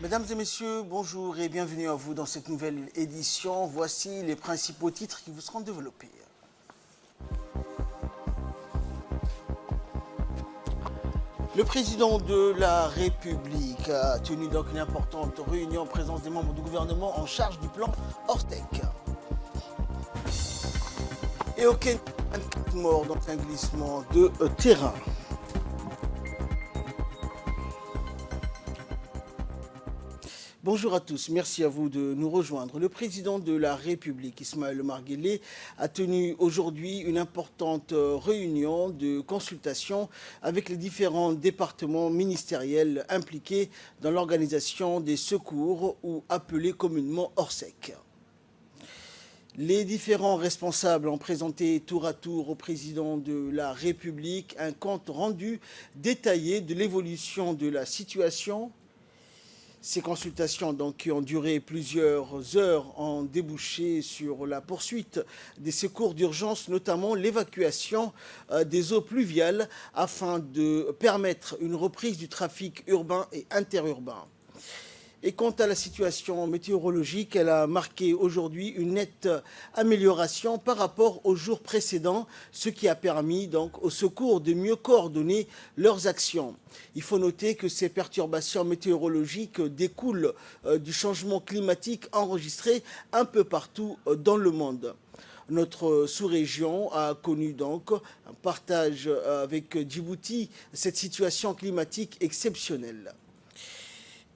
Mesdames et messieurs, bonjour et bienvenue à vous dans cette nouvelle édition. Voici les principaux titres qui vous seront développés. Le président de la République a tenu donc une importante réunion en présence des membres du gouvernement en charge du plan Ortec. Et au Kenya, 24 morts dans un glissement de terrain. Bonjour à tous, merci à vous de nous rejoindre. Le président de la République, Ismaël Omar Guelleh, a tenu aujourd'hui une importante réunion de consultation avec les différents départements ministériels impliqués dans l'organisation des secours ou appelés communément Orsec. Les différents responsables ont présenté tour à tour au président de la République un compte rendu détaillé de l'évolution de la situation. Ces consultations qui ont duré plusieurs heures ont débouché sur la poursuite des secours d'urgence, notamment l'évacuation des eaux pluviales afin de permettre une reprise du trafic urbain et interurbain. Et quant à la situation météorologique, elle a marqué aujourd'hui une nette amélioration par rapport aux jours précédents, ce qui a permis donc aux secours de mieux coordonner leurs actions. Il faut noter que ces perturbations météorologiques découlent du changement climatique enregistré un peu partout dans le monde. Notre sous-région a connu donc un partage avec Djibouti cette situation climatique exceptionnelle.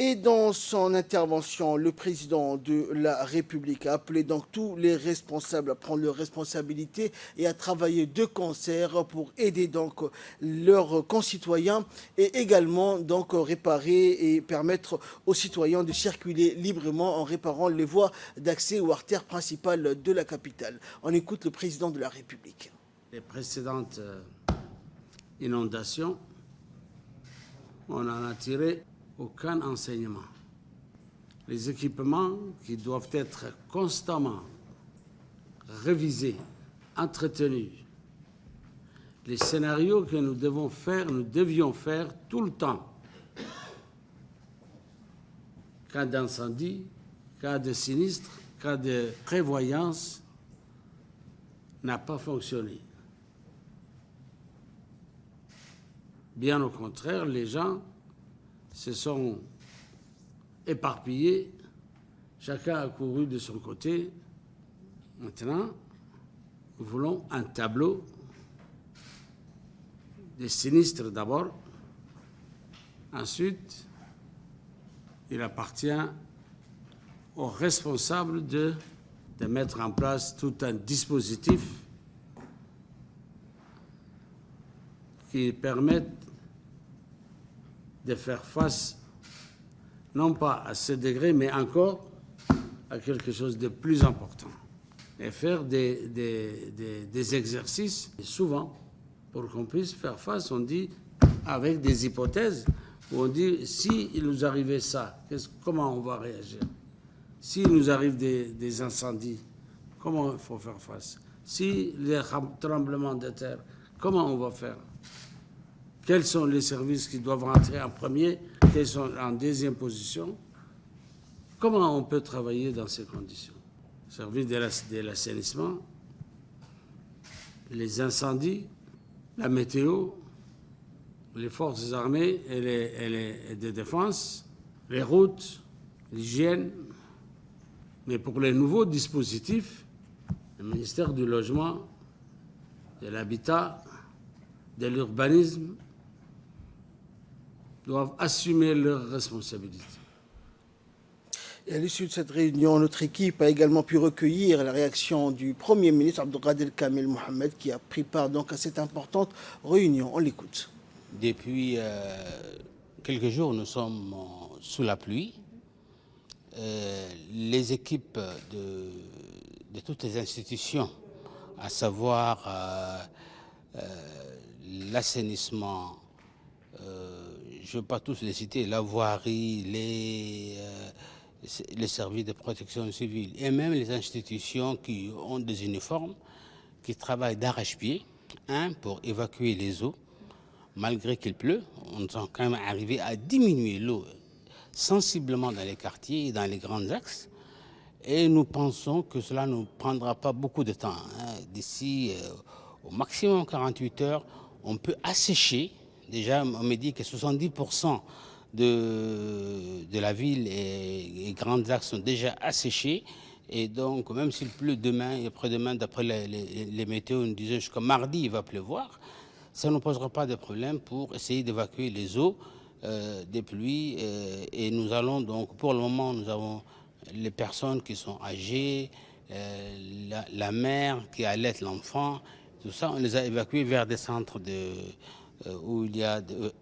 Et dans son intervention, le président de la République a appelé donc tous les responsables à prendre leurs responsabilités et à travailler de concert pour aider donc leurs concitoyens et également donc réparer et permettre aux citoyens de circuler librement en réparant les voies d'accès aux artères principales de la capitale. On écoute le président de la République. Les précédentes inondations, on en a tiré aucun enseignement. Les équipements qui doivent être constamment révisés, entretenus, les scénarios que nous devions faire tout le temps. Cas d'incendie, cas de sinistre, cas de prévoyance, n'a pas fonctionné. Bien au contraire, les gens se sont éparpillés, chacun a couru de son côté. Maintenant, nous voulons un tableau des sinistres d'abord. Ensuite, il appartient aux responsables de mettre en place tout un dispositif qui permette de faire face, non pas à ce degré, mais encore à quelque chose de plus important. Et faire des exercices, et souvent, pour qu'on puisse faire face, on dit, avec des hypothèses, où on dit, si il nous arrivait ça, comment on va réagir? S'il nous arrive des incendies, comment il faut faire face? Si les tremblements de terre, comment on va faire? Quels sont les services qui doivent rentrer en premier, quels sont en deuxième position? Comment on peut travailler dans ces conditions? Service de l'assainissement, les incendies, la météo, les forces armées et de défense, les routes, l'hygiène. Mais pour les nouveaux dispositifs, le ministère du Logement, de l'Habitat, de l'Urbanisme, doivent assumer leurs responsabilités. Et à l'issue de cette réunion, notre équipe a également pu recueillir la réaction du Premier ministre Abdelkader Kamel Mohamed qui a pris part donc à cette importante réunion. On l'écoute. Depuis quelques jours, nous sommes sous la pluie. Les équipes de toutes les institutions, à savoir l'assainissement, je ne veux pas tous les citer, la voirie, les services de protection civile et même les institutions qui ont des uniformes, qui travaillent d'arrache-pied, pour évacuer les eaux. Malgré qu'il pleut, on est quand même arrivé à diminuer l'eau. sensiblement dans les quartiers et dans les grands axes. Et nous pensons que cela ne prendra pas beaucoup de temps. D'ici au maximum 48 heures, on peut assécher. Déjà, on me dit que 70% de la ville et grands axes sont déjà asséchés. Et donc, même s'il pleut demain et après-demain, d'après les météos, nous disaient jusqu'à mardi, il va pleuvoir, ça ne posera pas de problème pour essayer d'évacuer les eaux des pluies. Et nous allons donc, pour le moment, nous avons les personnes qui sont âgées, la mère qui allait l'enfant, tout ça, on les a évacués vers des centres où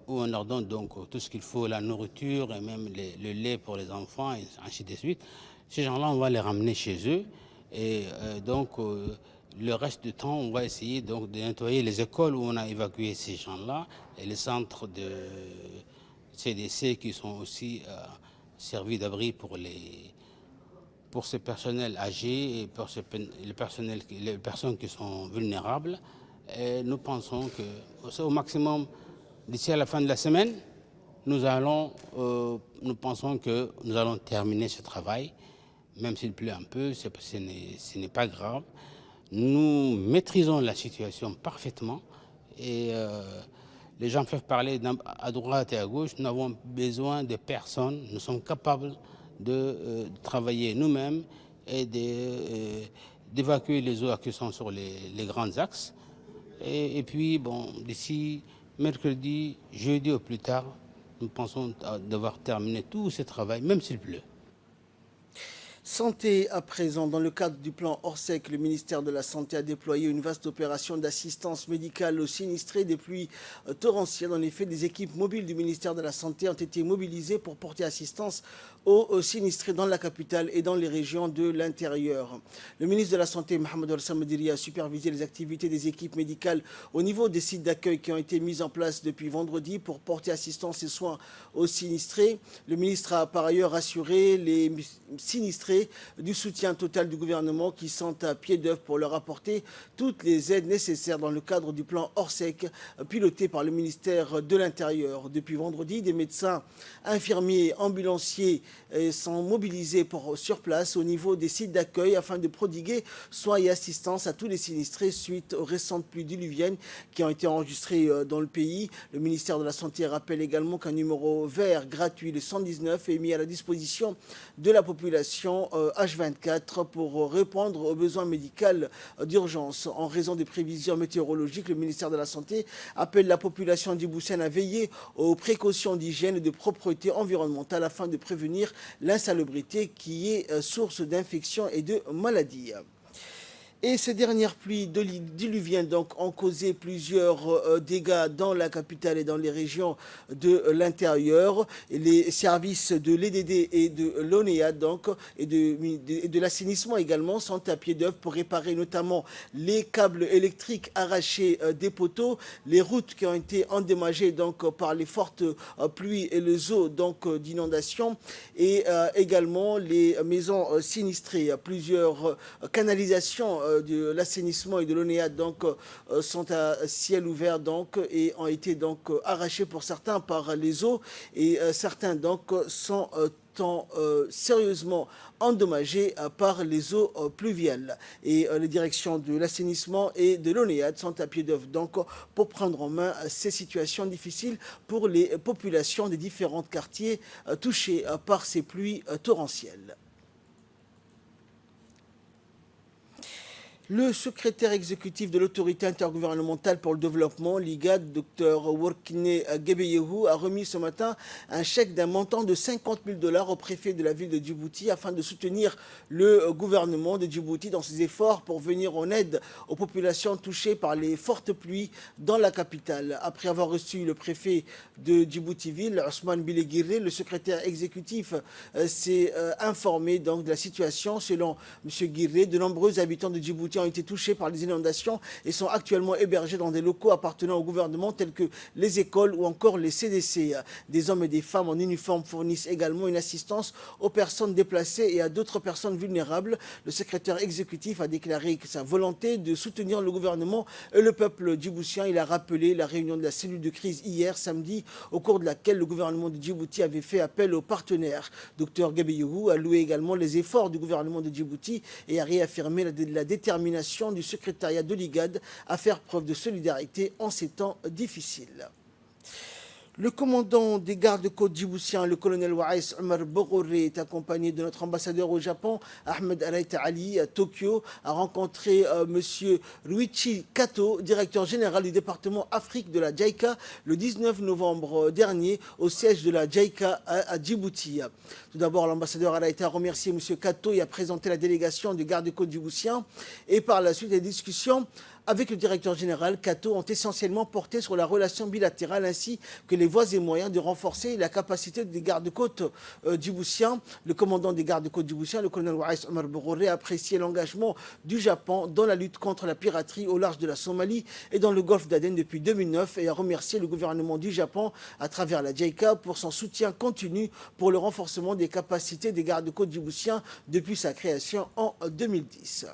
on leur donne donc tout ce qu'il faut, la nourriture et même le lait pour les enfants et ainsi de suite. Ces gens-là, on va les ramener chez eux et donc le reste du temps, on va essayer donc de nettoyer les écoles où on a évacué ces gens-là et les centres de CDC qui sont aussi servis d'abri pour ces personnels âgés et pour les personnes qui sont vulnérables. Et nous pensons que au maximum, d'ici à la fin de la semaine, nous pensons que nous allons terminer ce travail. Même s'il pleut un peu, ce n'est pas grave. Nous maîtrisons la situation parfaitement et les gens peuvent parler à droite et à gauche. Nous avons besoin de personne. Nous sommes capables de travailler nous-mêmes et d'évacuer les eaux qui sont sur les grands axes. Et puis, bon, d'ici mercredi, jeudi au plus tard, nous pensons devoir terminer tout ce travail, même s'il pleut. Santé à présent, dans le cadre du plan Orsec, le ministère de la Santé a déployé une vaste opération d'assistance médicale aux sinistrés des pluies torrentielles. En effet, des équipes mobiles du ministère de la Santé ont été mobilisées pour porter assistance aux sinistrés dans la capitale et dans les régions de l'intérieur. Le ministre de la Santé, Mohamed Al Mediri, a supervisé les activités des équipes médicales au niveau des sites d'accueil qui ont été mis en place depuis vendredi pour porter assistance et soins aux sinistrés. Le ministre a par ailleurs assuré les sinistrés du soutien total du gouvernement qui sont à pied d'œuvre pour leur apporter toutes les aides nécessaires dans le cadre du plan Orsec piloté par le ministère de l'Intérieur. Depuis vendredi, des médecins, infirmiers, ambulanciers sont mobilisés sur place au niveau des sites d'accueil afin de prodiguer soins et assistance à tous les sinistrés suite aux récentes pluies diluviennes qui ont été enregistrées dans le pays. Le ministère de la Santé rappelle également qu'un numéro vert gratuit, le 119, est mis à la disposition de la population H24 pour répondre aux besoins médicaux d'urgence. En raison des prévisions météorologiques, le ministère de la Santé appelle la population djiboutienne à veiller aux précautions d'hygiène et de propreté environnementale afin de prévenir l'insalubrité qui est source d'infections et de maladies. Et ces dernières pluies diluviennes donc ont causé plusieurs dégâts dans la capitale et dans les régions de l'intérieur. Les services de l'EDD et de l'ONEA donc et de l'assainissement également sont à pied d'œuvre pour réparer notamment les câbles électriques arrachés des poteaux, les routes qui ont été endommagées donc par les fortes pluies et les eaux donc d'inondation et également les maisons sinistrées. Plusieurs canalisations de l'assainissement et de l'ONEA donc sont à ciel ouvert donc et ont été donc arrachés pour certains par les eaux et certains donc sont sérieusement endommagés par les eaux pluviales. Et les directions de l'assainissement et de l'ONEA sont à pied d'œuvre donc pour prendre en main ces situations difficiles pour les populations des différents quartiers touchés par ces pluies torrentielles. Le secrétaire exécutif de l'autorité intergouvernementale pour le développement, l'IGAD, Dr Workine Gebeyehu, a remis ce matin un chèque d'un montant de 50 000 $ au préfet de la ville de Djibouti afin de soutenir le gouvernement de Djibouti dans ses efforts pour venir en aide aux populations touchées par les fortes pluies dans la capitale. Après avoir reçu le préfet de Djibouti-Ville, Ousmane Bilegiré, le secrétaire exécutif s'est informé donc de la situation. Selon M. Guiré, de nombreux habitants de Djibouti ont été touchés par les inondations et sont actuellement hébergés dans des locaux appartenant au gouvernement tels que les écoles ou encore les CDC. Des hommes et des femmes en uniforme fournissent également une assistance aux personnes déplacées et à d'autres personnes vulnérables. Le secrétaire exécutif a déclaré sa volonté de soutenir le gouvernement et le peuple djiboutien. Il a rappelé la réunion de la cellule de crise hier samedi, au cours de laquelle le gouvernement de Djibouti avait fait appel aux partenaires. Dr Gabeyougou a loué également les efforts du gouvernement de Djibouti et a réaffirmé la détermination du secrétariat de l'IGAD à faire preuve de solidarité en ces temps difficiles. Le commandant des gardes-côtes djiboutiens, le colonel Waïs Omar Bogoré, est accompagné de notre ambassadeur au Japon, Ahmed Araita Ali, à Tokyo, a rencontré M. Ruichi Kato, directeur général du département Afrique de la JICA, le 19 novembre dernier, au siège de la JICA à Djibouti. Tout d'abord, l'ambassadeur Araita a remercié M. Kato et a présenté la délégation des gardes-côtes djiboutiens. Et par la suite des discussions avec le directeur général, Kato ont essentiellement porté sur la relation bilatérale ainsi que les voies et moyens de renforcer la capacité des gardes-côtes djiboutiens. Le commandant des gardes-côtes djiboutiens, le colonel Waïs Omar Bogoré, a apprécié l'engagement du Japon dans la lutte contre la piraterie au large de la Somalie et dans le golfe d'Aden depuis 2009 et a remercié le gouvernement du Japon à travers la JICA pour son soutien continu pour le renforcement des capacités des gardes-côtes djiboutiens depuis sa création en 2010.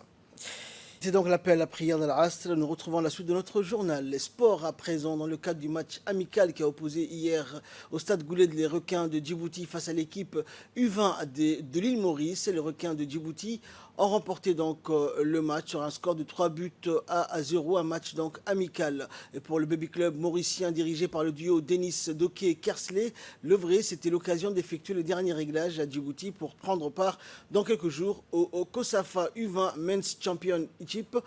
C'est donc l'appel à prière de l'Asr. Nous retrouvons la suite de notre journal. Les sports à présent dans le cadre du match amical qui a opposé hier au stade Gouled les requins de Djibouti face à l'équipe U20 de l'île Maurice. Les requins de Djibouti ont remporté donc le match sur un score de 3 buts à 0, un match donc amical. Et pour le baby club mauricien dirigé par le duo Denis Doké-Kersley, le vrai, c'était l'occasion d'effectuer le dernier réglage à Djibouti pour prendre part dans quelques jours au COSAFA U20 Men's Championship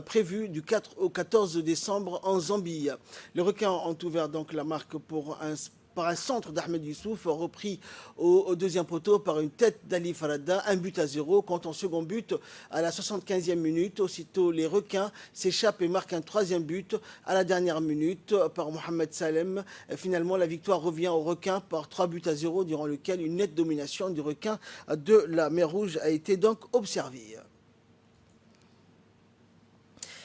prévu du 4 au 14 décembre en Zambie. Les requins ont ouvert donc la marque par un centre d'Ahmed Youssouf, repris au deuxième poteau par une tête d'Ali Farada, 1 but à 0. Quant au second but, à la 75e minute, aussitôt les requins s'échappent et marquent un troisième but à la dernière minute par Mohamed Salem. Et finalement, la victoire revient aux requins par 3 buts à 0, durant lequel une nette domination du requin de la mer Rouge a été donc observée.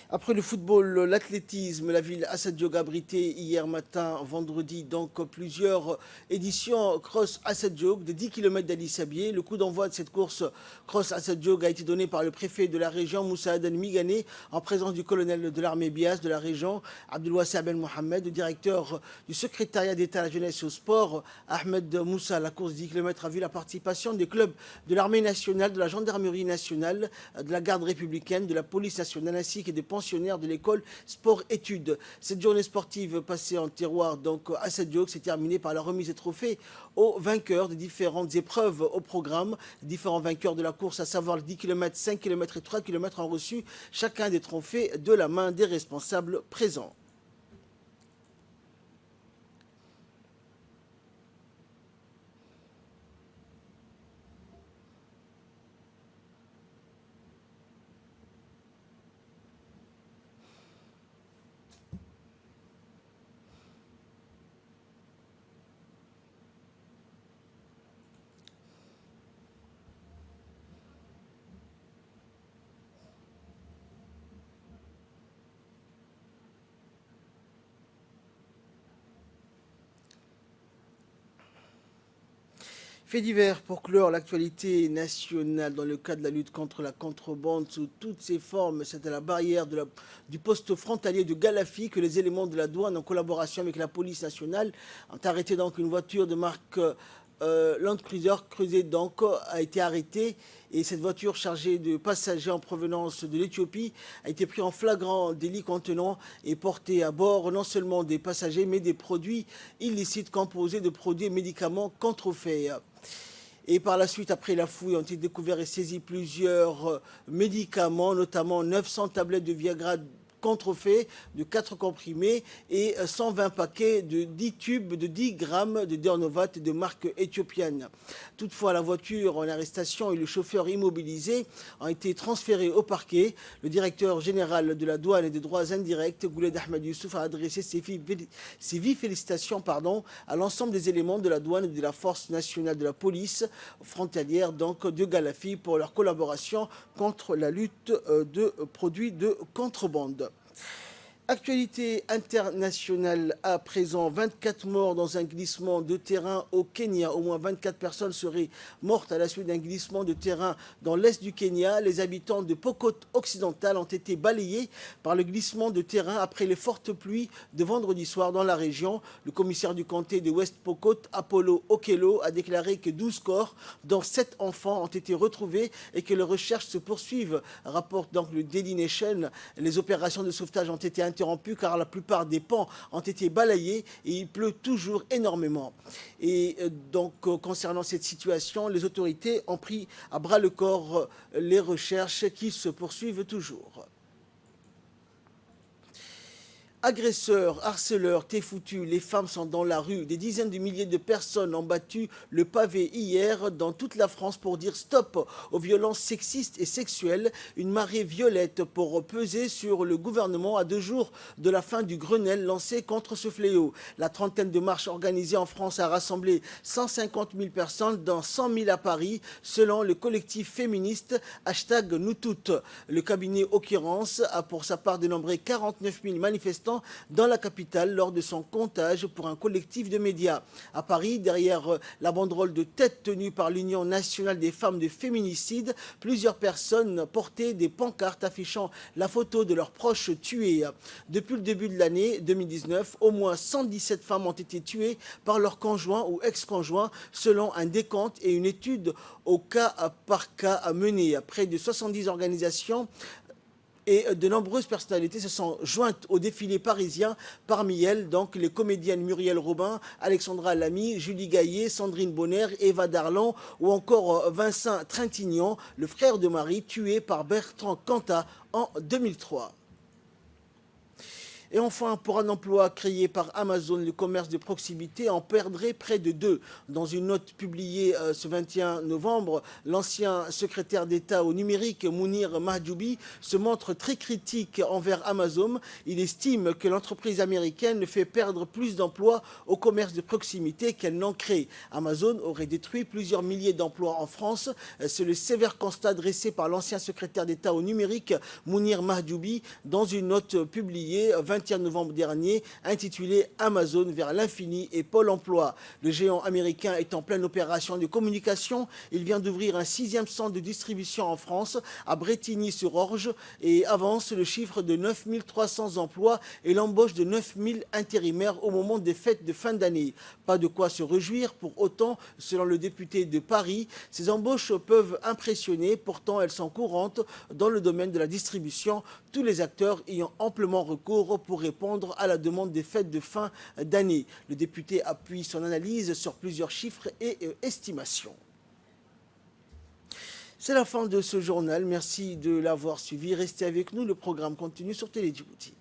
Après le football, l'athlétisme, la ville Assad Diog a abrité hier matin, vendredi, donc plusieurs éditions Cross Assad Diog de 10 km d'Ali Sabié. Le coup d'envoi de cette course Cross Assad Diog a été donné par le préfet de la région, Moussa Aden Migane, en présence du colonel de l'armée Bias de la région, Abdelouassi Ben Mohamed, le directeur du secrétariat d'État à la jeunesse et au sport, Ahmed Moussa. La course de 10 km a vu la participation des clubs de l'armée nationale, de la gendarmerie nationale, de la garde républicaine, de la police nationale ainsi que des pensionnaires de l'école sport-études. Cette journée sportive passée en terroir donc à Assad Diog s'est terminée par la remise des trophées aux vainqueurs de différentes épreuves au programme. Différents vainqueurs de la course, à savoir les 10 km, 5 km et 3 km, ont reçu chacun des trophées de la main des responsables présents. Fait divers pour clore l'actualité nationale dans le cadre de la lutte contre la contrebande sous toutes ses formes. C'est à la barrière du poste frontalier de Galafi que les éléments de la douane, en collaboration avec la police nationale, ont arrêté donc une voiture de marque Land Cruiser donc a été arrêtée. Et cette voiture chargée de passagers en provenance de l'Éthiopie a été prise en flagrant délit contenant et portée à bord non seulement des passagers mais des produits illicites composés de produits et médicaments contrefaits. Et par la suite, après la fouille, ont été découverts et saisis plusieurs médicaments, notamment 900 tablettes de Viagra contrefaits de 4 comprimés et 120 paquets de 10 tubes de 10 grammes de Dernovat de marque éthiopienne. Toutefois, la voiture en arrestation et le chauffeur immobilisé ont été transférés au parquet. Le directeur général de la douane et des droits indirects, Gouled Ahmed Youssouf, a adressé ses vives félicitations à l'ensemble des éléments de la douane et de la force nationale de la police frontalière de Galafi pour leur collaboration contre la lutte de produits de contrebande. Actualité internationale à présent, 24 morts dans un glissement de terrain au Kenya. Au moins 24 personnes seraient mortes à la suite d'un glissement de terrain dans l'est du Kenya. Les habitants de Pokot occidental ont été balayés par le glissement de terrain après les fortes pluies de vendredi soir dans la région. Le commissaire du comté de West Pokot, Apollo Okello, a déclaré que 12 corps, dont 7 enfants, ont été retrouvés et que les recherches se poursuivent, rapporte donc le Daily Nation. Les opérations de sauvetage ont été interrompu car la plupart des ponts ont été balayés et il pleut toujours énormément. Et donc, concernant cette situation, les autorités ont pris à bras le corps les recherches qui se poursuivent toujours. Agresseurs, harceleurs, t'es foutu, les femmes sont dans la rue. Des dizaines de milliers de personnes ont battu le pavé hier dans toute la France pour dire stop aux violences sexistes et sexuelles. Une marée violette pour peser sur le gouvernement à 2 jours de la fin du Grenelle lancé contre ce fléau. La trentaine de marches organisées en France a rassemblé 150 000 personnes, dont 100 000 à Paris, selon le collectif féministe #NousToutes. Le cabinet Occurrence a pour sa part dénombré 49 000 manifestants dans la capitale lors de son comptage pour un collectif de médias. À Paris, derrière la banderole de tête tenue par l'Union nationale des femmes de féminicide, plusieurs personnes portaient des pancartes affichant la photo de leurs proches tués. Depuis le début de l'année 2019, au moins 117 femmes ont été tuées par leur conjoint ou ex-conjoint selon un décompte et une étude au cas par cas à mener. Près de 70 organisations et de nombreuses personnalités se sont jointes au défilé parisien. Parmi elles, donc, les comédiennes Muriel Robin, Alexandra Lamy, Julie Gaillet, Sandrine Bonner, Eva Darlan ou encore Vincent Trintignant, le frère de Marie, tué par Bertrand Cantat en 2003. Et enfin, pour un emploi créé par Amazon, le commerce de proximité en perdrait près de 2. Dans une note publiée ce 21 novembre, l'ancien secrétaire d'État au numérique, Mounir Mahjoubi, se montre très critique envers Amazon. Il estime que l'entreprise américaine fait perdre plus d'emplois au commerce de proximité qu'elle n'en crée. Amazon aurait détruit plusieurs milliers d'emplois en France. C'est le sévère constat dressé par l'ancien secrétaire d'État au numérique, Mounir Mahjoubi, dans une note publiée 21 novembre dernier, intitulée Amazon vers l'infini et Pôle emploi. Le géant américain est en pleine opération de communication. Il vient d'ouvrir un 6e centre de distribution en France, à Brétigny-sur-Orge, et avance le chiffre de 9 300 emplois et l'embauche de 9 000 intérimaires au moment des fêtes de fin d'année. Pas de quoi se réjouir. Pour autant, selon le député de Paris, ces embauches peuvent impressionner. Pourtant, elles sont courantes dans le domaine de la distribution, tous les acteurs ayant amplement recours pour répondre à la demande des fêtes de fin d'année. Le député appuie son analyse sur plusieurs chiffres et estimations. C'est la fin de ce journal. Merci de l'avoir suivi. Restez avec nous. Le programme continue sur Télé Djibouti.